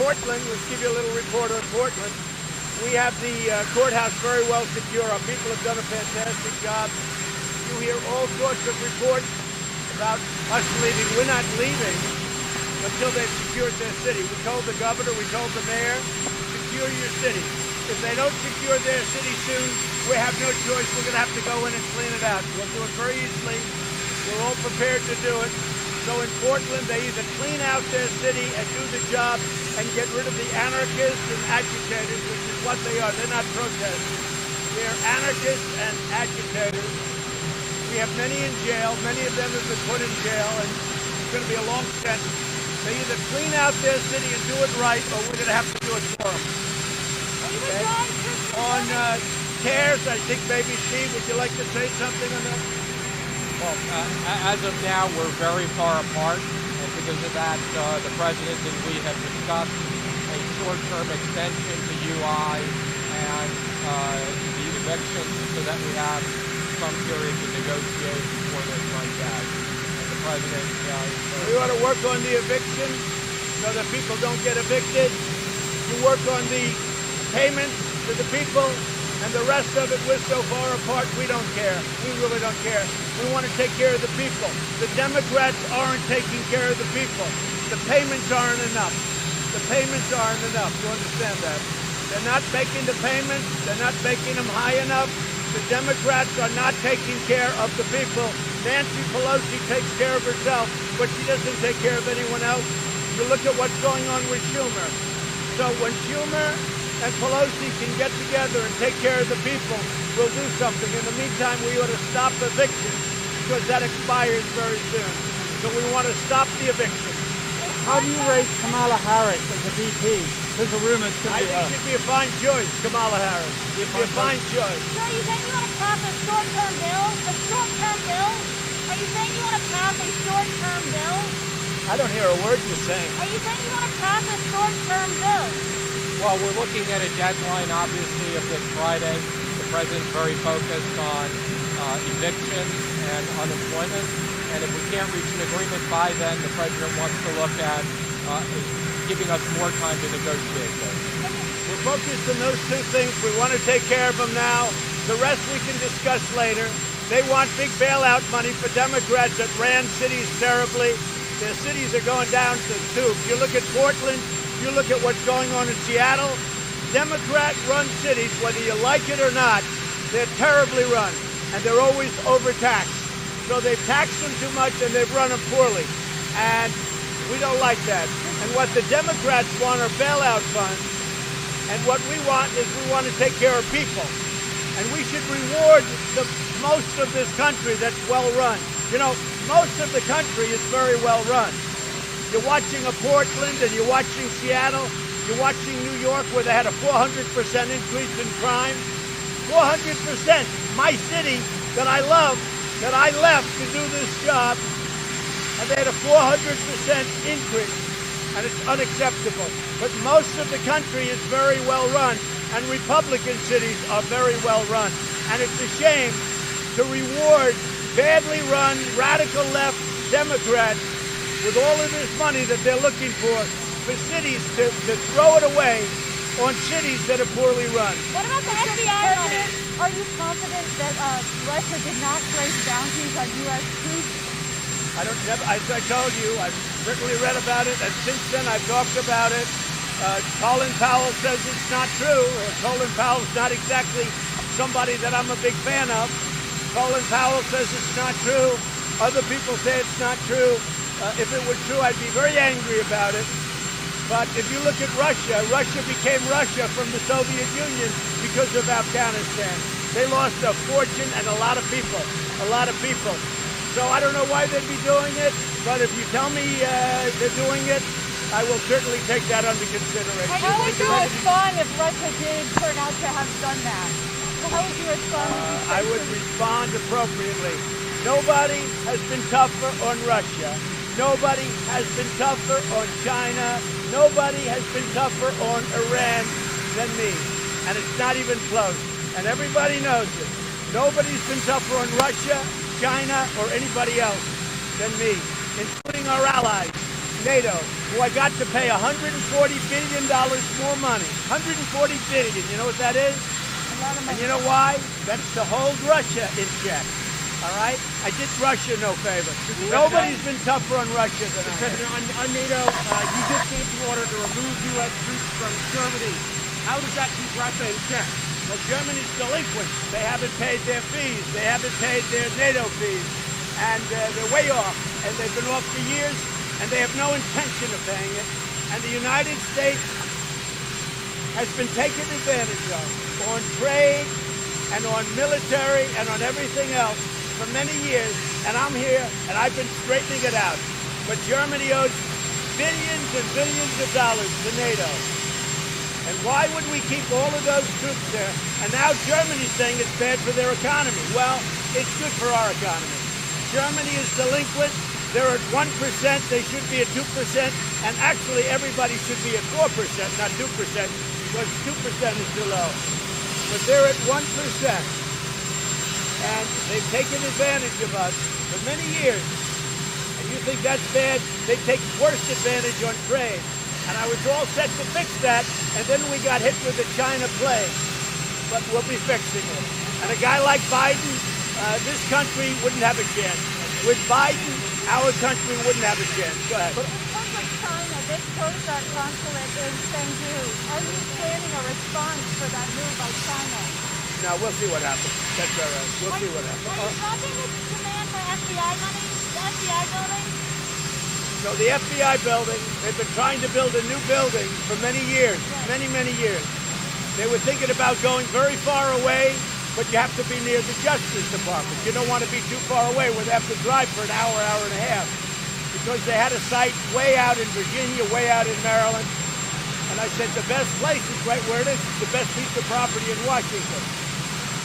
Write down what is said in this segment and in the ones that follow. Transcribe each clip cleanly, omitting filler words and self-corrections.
Portland, let's give you a little report on Portland. We have the courthouse very well secure. Our people have done a fantastic job. You hear all sorts of reports about us leaving. We're not leaving until they've secured their city. We told the governor, we told the mayor, secure your city. If they don't secure their city soon, we have no choice. We're going to have to go in and clean it out. We'll do it very easily. We're all prepared to do it. So in Portland, they either clean out their city and do the job and get rid of the anarchists and agitators, which is what they are. They're not protesters. They're anarchists and agitators. We have many in jail. Many of them have been put in jail, and it's going to be a long sentence. They either clean out their city and do it right, or we're going to have to do it for them. Okay? On CARES, I think maybe Steve, would you like to say something on that? Well, as of now, we're very far apart, and because of that, the President and we have discussed a short-term extension to UI and the eviction so that we have some period to negotiate before this runs out. And the President we ought to work on the eviction so that people don't get evicted. You work on the payments to the people, and the rest of it, we're so far apart, we don't care. We really don't care. We want to take care of the people. The Democrats aren't taking care of the people. The payments aren't enough. The payments aren't enough. You understand that? They're not making the payments. They're not making them high enough. The Democrats are not taking care of the people. Nancy Pelosi takes care of herself, but she doesn't take care of anyone else. You look at what's going on with Schumer. So when Schumer and Pelosi can get together and take care of the people, we'll do something. In the meantime, we ought to stop evictions because that expires very soon. So we want to stop the eviction. How do you rate Kamala Harris as a VP? There's a rumor it's going to be I think she'd be a fine choice, Kamala Harris. She'd be a fine choice. So are you saying you want to pass a short-term bill? A short-term bill? Are you saying you want to pass a short-term bill? I don't hear a word you're saying. Are you saying you want to pass a short-term bill? Well, we're looking at a deadline, obviously, of this Friday. The President's very focused on eviction and unemployment. And if we can't reach an agreement by then, the President wants to look at giving us more time to negotiate those. We're focused on those two things. We want to take care of them now. The rest we can discuss later. They want big bailout money for Democrats that ran cities terribly. Their cities are going down to the tubes. You look at Portland, you look at what's going on in Seattle. Democrat-run cities, whether you like it or not, they're terribly run, and they're always overtaxed. So they've taxed them too much, and they've run them poorly. And we don't like that. And what the Democrats want are bailout funds. And what we want is we want to take care of people. And we should reward most of this country that's well run. You know, most of the country is very well run. You're watching a Portland and you're watching Seattle. You're watching New York where they had a 400% increase in crime. 400%. My city that I love, that I left to do this job, and they had a 400% increase. And it's unacceptable. But most of the country is very well run, and Republican cities are very well run. And it's a shame to reward badly run, radical left Democrats with all of this money that they're looking for cities to throw it away on cities that are poorly run. What about the FBI money? Are you confident that Russia did not place bounties on U.S. troops? As I told you, I've certainly read about it, and since then I've talked about it. Colin Powell says it's not true. Colin Powell's not exactly somebody that I'm a big fan of. Colin Powell says it's not true. Other people say it's not true. If it were true, I'd be very angry about it. But if you look at Russia, Russia became Russia from the Soviet Union because of Afghanistan. They lost a fortune and a lot of people. So I don't know why they'd be doing it, but if you tell me they're doing it, I will certainly take that under consideration. How would you respond if Russia did turn out to have done that? How would you respond? I would respond appropriately. Nobody has been tougher on Russia. Nobody has been tougher on China. Nobody has been tougher on Iran than me. And it's not even close. And everybody knows it. Nobody's been tougher on Russia, China, or anybody else than me, including our allies, NATO, who I got to pay $140 billion more money. $140 billion. You know what that is? And you know why? That's to hold Russia in check. All right? I did Russia no favor. Nobody's been tougher on Russia than I have. President, on NATO, you just gave the order to remove U.S. troops from Germany. How does that keep Russia in check? Well, Germany's delinquent. They haven't paid their fees. They haven't paid their NATO fees. And they're way off. And they've been off for years, and they have no intention of paying it. And the United States has been taken advantage of on trade and on military and on everything else for many years. And I'm here, and I've been straightening it out. But Germany owes billions and billions of dollars to NATO. And why would we keep all of those troops there? And now Germany's saying it's bad for their economy. Well, it's good for our economy. Germany is delinquent. They're at 1%. They should be at 2%. And actually, everybody should be at 4%, not 2%, because 2% is too low. But they're at 1%. And they've taken advantage of us for many years. And you think that's bad? They take worse advantage on trade. And I was all set to fix that, and then we got hit with the China plague. But we'll be fixing it. And a guy like Biden, this country wouldn't have a chance. With Biden, our country wouldn't have a chance. Go ahead. In terms of China, they closed our consulate in Chengdu. Are you planning a response for that move by China? No, we'll see what happens. That's all right. We'll see what happens. Are you dropping the demand for FBI money? The FBI building? So the FBI building, they've been trying to build a new building for many years, many years. They were thinking about going very far away, but you have to be near the Justice Department. You don't want to be too far away where they have to drive for an hour, hour and a half. Because they had a site way out in Virginia, way out in Maryland. And I said, the best place is right where it is. It's the best piece of property in Washington.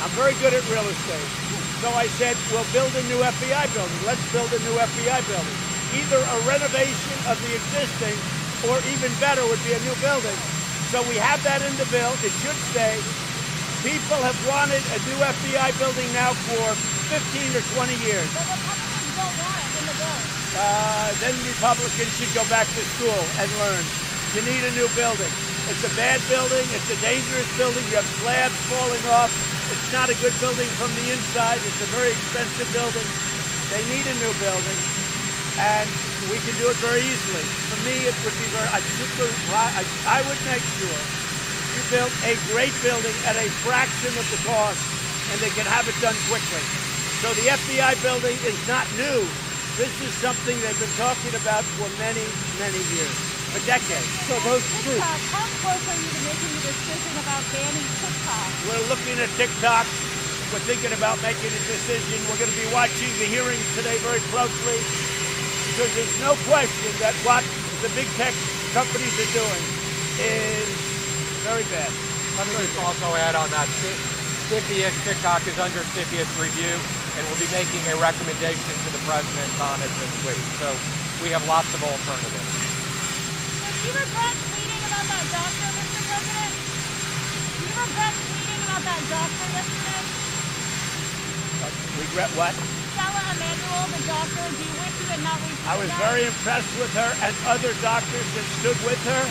I'm very good at real estate. So I said, we'll build a new FBI building. Let's build a new FBI building. Either a renovation of the existing, or even better would be a new building. So we have that in the bill. It should stay. People have wanted a new FBI building now for 15 or 20 years. The Republicans don't want it in the bill. Then Republicans should go back to school and learn. You need a new building. It's a bad building. It's a dangerous building. You have slabs falling off. It's not a good building from the inside. It's a very expensive building. They need a new building. And we can do it very easily. For me, it would be I would make sure you build a great building at a fraction of the cost, and they can have it done quickly. So the FBI building is not new. This is something they've been talking about for many years, for decades. So those troops. How close are you to making the decision about banning TikTok? We're looking at TikTok. We're thinking about making a decision. We're going to be watching the hearings today very closely, because there's no question that what the big tech companies are doing is very bad. Let me just also add on that. TikTok is under CFIUS review, and we'll be making a recommendation to the president on it this week. So we have lots of alternatives. Do you regret tweeting about that doctor, Mr. President? Do you regret tweeting about that doctor yesterday? Regret what? Stella Emanuel, the doctor, do you wish you had not retweeted I was that? very impressed with her and other doctors that stood with her.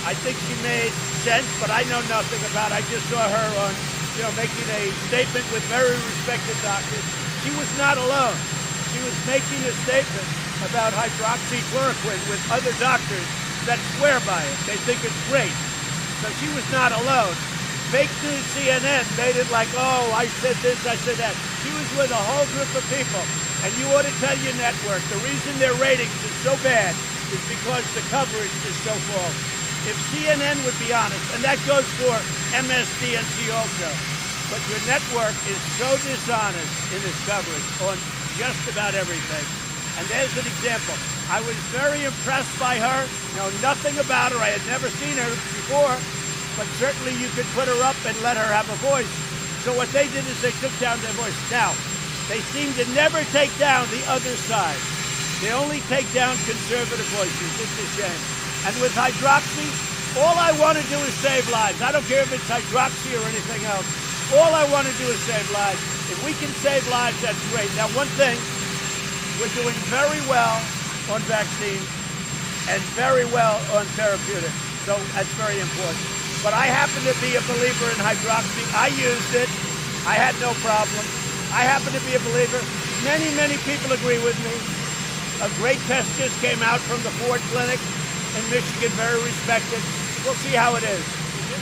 I think she made sense, but I know nothing about it. I just saw her on, making a statement with very respected doctors. She was not alone. She was making a statement about hydroxychloroquine with other doctors that swear by it. They think it's great. So she was not alone. Fake news CNN made it like, oh, I said this, I said that. She was with a whole group of people. And you ought to tell your network, the reason their ratings is so bad is because the coverage is so false. If CNN would be honest, and that goes for MSDNC also, but your network is so dishonest in its coverage on just about everything. And there's an example. I was very impressed by her. Know nothing about her. I had never seen her before, but certainly you could put her up and let her have a voice. So what they did is they took down their voice. Now, they seem to never take down the other side. They only take down conservative voices. It's a shame. And with hydroxy, all I want to do is save lives. I don't care if it's hydroxy or anything else. All I want to do is save lives. If we can save lives, that's great. Now, one thing, we're doing very well on vaccines. and very well on therapeutics. So that's very important. But I happen to be a believer in hydroxy. I used it. I had no problem. I happen to be a believer. Many, many people agree with me. A great test just came out from the Ford Clinic in Michigan, very respected. We'll see how it is.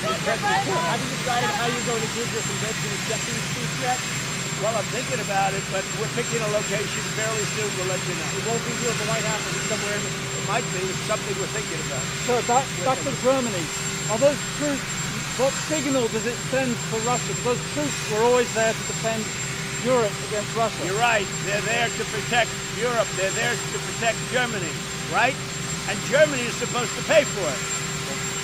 Have you decided how you're going to give your convention acceptance speech yet? Well, I'm thinking about it, but we're picking a location fairly soon. We'll let you know. It won't be here at the White House. It'll be somewhere in the... It might be. It's something we're thinking about. So back to Germany. Are those troops, what signal does it send for Russia? Because those troops were always there to defend Europe against Russia. You're right. They're there to protect Europe. They're there to protect Germany, right? And Germany is supposed to pay for it.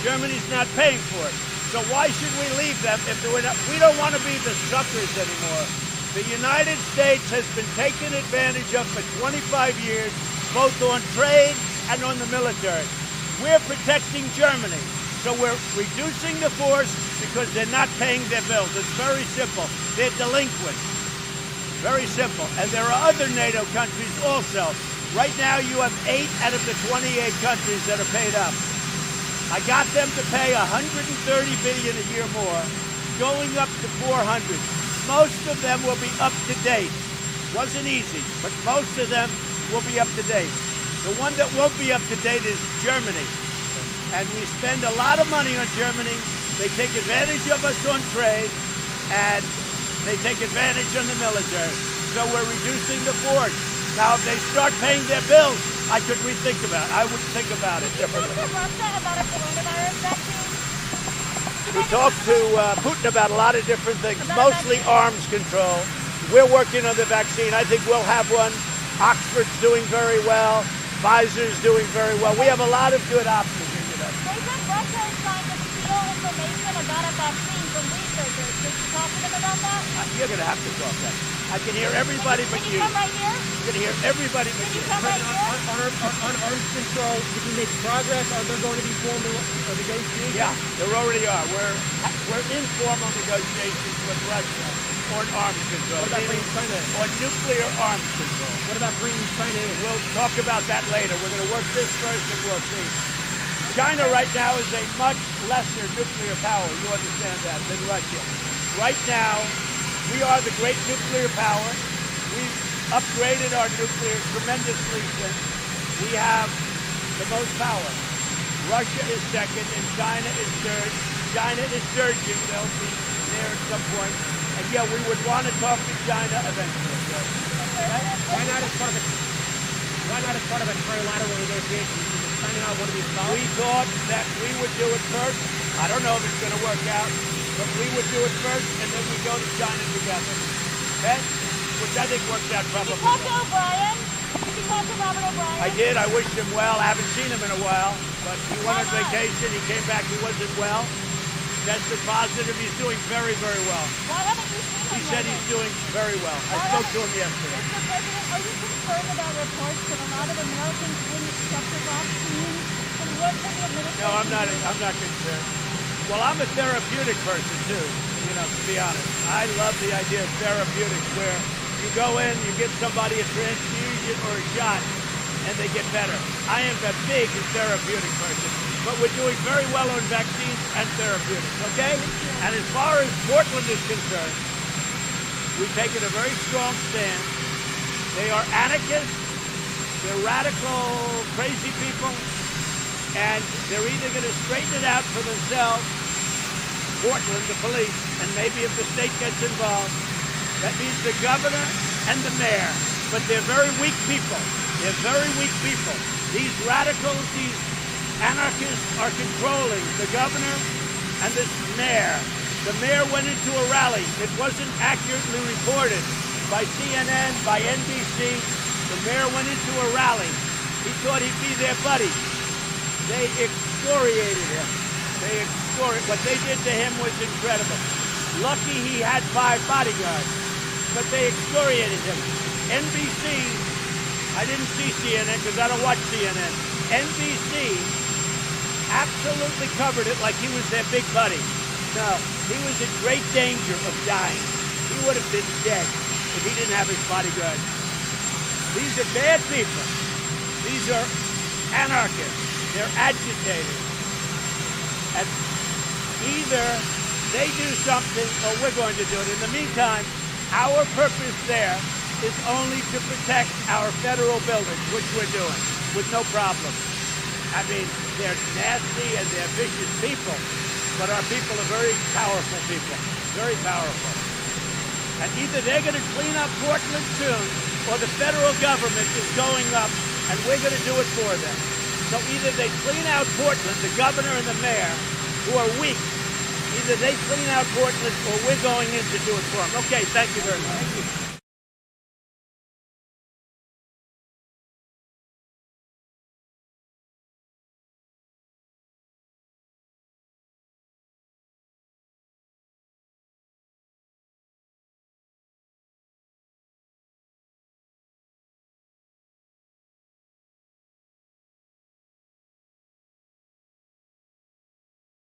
Germany's not paying for it. So why should we leave them if we're not? We don't want to be the suckers anymore. The United States has been taken advantage of for 25 years, both on trade and on the military. We're protecting Germany. So we're reducing the force because they're not paying their bills. It's very simple. They're delinquent. Very simple. And there are other NATO countries also. Right now you have 8 out of the 28 countries that are paid up. I got them to pay $130 billion a year more, going up to 400. Most of them will be up to date. Wasn't easy, but most of them will be up to date. The one that won't be up to date is Germany. And we spend a lot of money on Germany. They take advantage of us on trade, and they take advantage on the military. So we're reducing the force. Now, if they start paying their bills, I could rethink about it. I would think about it differently. Did you talk to Russia about a coronavirus vaccine? We talked to Putin about a lot of different things, mostly arms control. We're working on the vaccine. I think we'll have one. Oxford's doing very well. Pfizer's doing very well. We have a lot of good options. They said Russia is trying to steal information about a vaccine from researchers. Did you talk to them about that? You're going to have to talk that. I can hear everybody but Can you you. come right here? You can hear everybody but Can you. you come right here? On arms control, did you make progress? Are there going to be formal negotiations? Yeah, there already are. We're in formal negotiations with Russia on arms control. What about bringing China in? On nuclear arms control. What about bringing China in? We'll talk about that later. We're going to work this first and we'll see. China right now is a much lesser nuclear power, you understand that, than Russia. Right now, we are the great nuclear power. We've upgraded our nuclear tremendously since. We have the most power. Russia is second and China is third. China is surging. They'll be there at some point. And yeah, we would want to talk to China eventually. Yes. Why not as part of a trilateral negotiation? Does China not want to be involved? We thought that we would do it first. I don't know if it's going to work out, but we would do it first, and then we go to China together. Okay? Which I think worked out probably Did you talk to well. O'Brien? Did you talk to Robert O'Brien? I did. I wished him well. I haven't seen him in a while, but he went on vacation. He came back. He wasn't well. Tested positive. He's doing very, very well. Why haven't you seen him? He said he's doing very well. I spoke to him yesterday. Mr. President, are you concerned about reports that a lot of Americans wouldn't accept the vaccine? And what can the administration No, I'm not concerned. Well, I'm a therapeutic person too, to be honest. I love the idea of therapeutics where you go in, you give somebody a transfusion or a shot, and they get better. I am a big therapeutic person, but we're doing very well on vaccines and therapeutics, okay? And as far as Portland is concerned, we've taken a very strong stand. They are anarchists, they're radical, crazy people, and they're either going to straighten it out for themselves, Portland, the police, and maybe if the state gets involved, that means the governor and the mayor. But they're very weak people. They're very weak people. These radicals, these anarchists are controlling the governor and the mayor. The mayor went into a rally. It wasn't accurately reported by CNN, by NBC. The mayor went into a rally. He thought he'd be their buddy. They excoriated him. What they did to him was incredible. Lucky he had 5 bodyguards, but they excoriated him. NBC, I didn't see CNN because I don't watch CNN. NBC absolutely covered it like he was their big buddy. No, he was in great danger of dying. He would have been dead if he didn't have his bodyguards. These are bad people. These are anarchists. They're agitators. And either they do something or we're going to do it. In the meantime, our purpose there is only to protect our federal buildings, which we're doing with no problem. I mean, they're nasty and they're vicious people, but our people are very powerful people, very powerful. And either they're going to clean up Portland soon, or the federal government is going up, and we're going to do it for them. So either they clean out Portland, the governor and the mayor, who are weak, either they clean out Portland or we're going in to do it for them. Okay, thank you very much. Thank you.